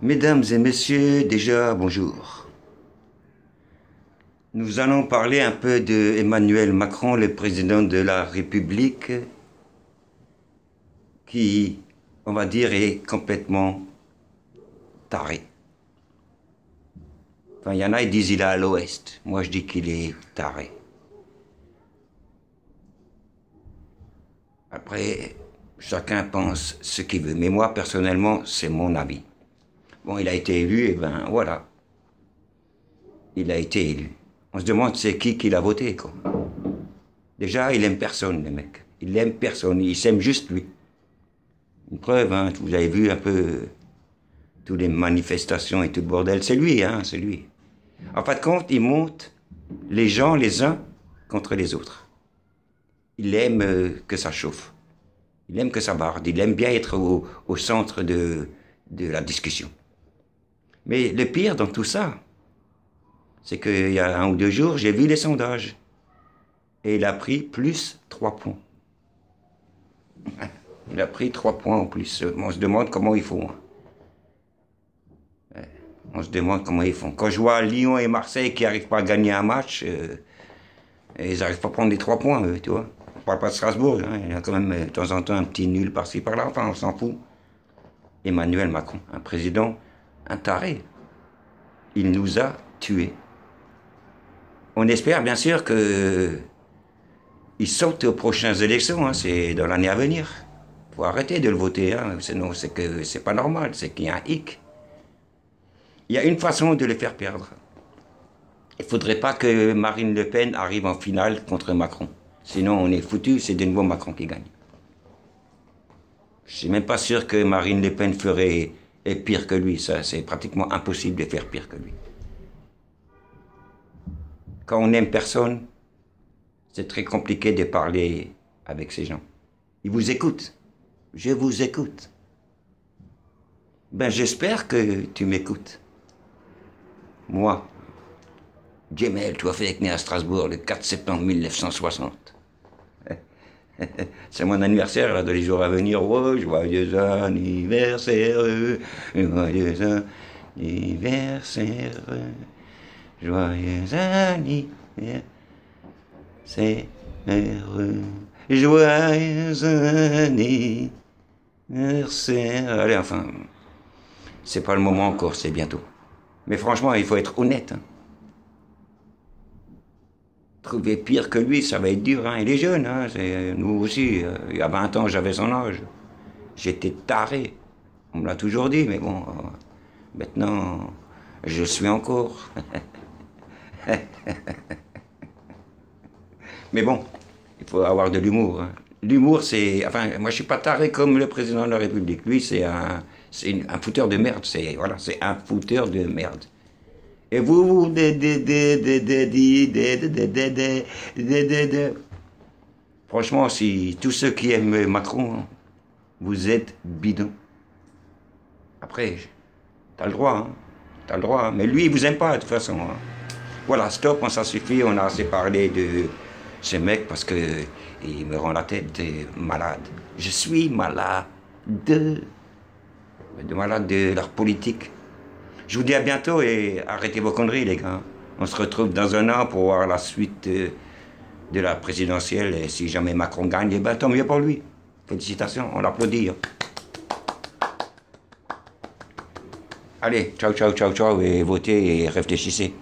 Mesdames et messieurs, déjà bonjour. Nous allons parler un peu de Emmanuel Macron, le président de la République, qui, on va dire, est complètement taré. Enfin, il y en a qui disent qu'il est à l'ouest. Moi, je dis qu'il est taré. Après, chacun pense ce qu'il veut. Mais moi, personnellement, c'est mon avis. Bon, il a été élu, et ben voilà. Il a été élu. On se demande c'est qui l'a voté, quoi. Déjà, il aime personne, le mec. Il aime personne, il s'aime juste lui. Une preuve, hein, vous avez vu un peu toutes les manifestations et tout le bordel. C'est lui, hein, c'est lui. En fin de compte, il monte les gens les uns contre les autres. Il aime que ça chauffe. Il aime que ça barde. Il aime bien être au centre de la discussion. Mais le pire dans tout ça, c'est qu'il y a 1 ou 2 jours, j'ai vu les sondages. Et il a pris plus 3 points. Il a pris 3 points en plus. On se demande comment ils font. On se demande comment ils font. Quand je vois Lyon et Marseille qui n'arrivent pas à gagner un match, ils n'arrivent pas à prendre les 3 points, tu vois. On ne parle pas de Strasbourg. Hein. Il y a quand même de temps en temps un petit nul par-ci par-là. Enfin, on s'en fout. Emmanuel Macron, un président, un taré. Il nous a tués. On espère bien sûr qu'il saute aux prochaines élections, hein, c'est dans l'année à venir. Il faut arrêter de le voter, hein, sinon c'est que c'est pas normal, c'est qu'il y a un hic. Il y a une façon de le faire perdre. Il ne faudrait pas que Marine Le Pen arrive en finale contre Macron. Sinon on est foutu, c'est de nouveau Macron qui gagne. Je ne suis même pas sûr que Marine Le Pen ferait pire que lui, ça c'est pratiquement impossible de faire pire que lui. Quand on n'aime personne, c'est très compliqué de parler avec ces gens. Ils vous écoutent. Je vous écoute. Ben, j'espère que tu m'écoutes. Moi, Djemel, tu as fait né à Strasbourg le 4 septembre 1960. C'est mon anniversaire, là, dans les jours à venir. Oh, joyeux anniversaire, joyeux anniversaire. Joyeux anniversaire, joyeux anniversaire. Allez, enfin, c'est pas le moment encore, c'est bientôt. Mais franchement, il faut être honnête. Hein. Trouver pire que lui, ça va être dur. Hein. Il est jeune, hein. Nous aussi. Il y a 20 ans, j'avais son âge. J'étais taré. On me l'a toujours dit, mais bon, maintenant, je le suis encore. Mais bon, il faut avoir de l'humour. Hein. L'humour, c'est... Enfin, moi, je suis pas taré comme le président de la République. Lui, c'est un fouteur de merde. Voilà, c'est un fouteur de merde. Et vous... Franchement, si tous ceux qui aiment Macron, vous êtes bidons. Après, t'as le droit, hein. T'as le droit. Hein. Mais lui, il vous aime pas, de toute façon. Hein. Voilà, stop, ça suffit, on a assez parlé de ce mec parce que il me rend la tête malade. Je suis malade malade de leur politique. Je vous dis à bientôt et arrêtez vos conneries, les gars. On se retrouve dans 1 an pour voir la suite de la présidentielle et si jamais Macron gagne, eh ben, tant mieux pour lui. Félicitations, on l'applaudit. Hein. Allez, ciao, ciao, ciao, ciao et votez et réfléchissez.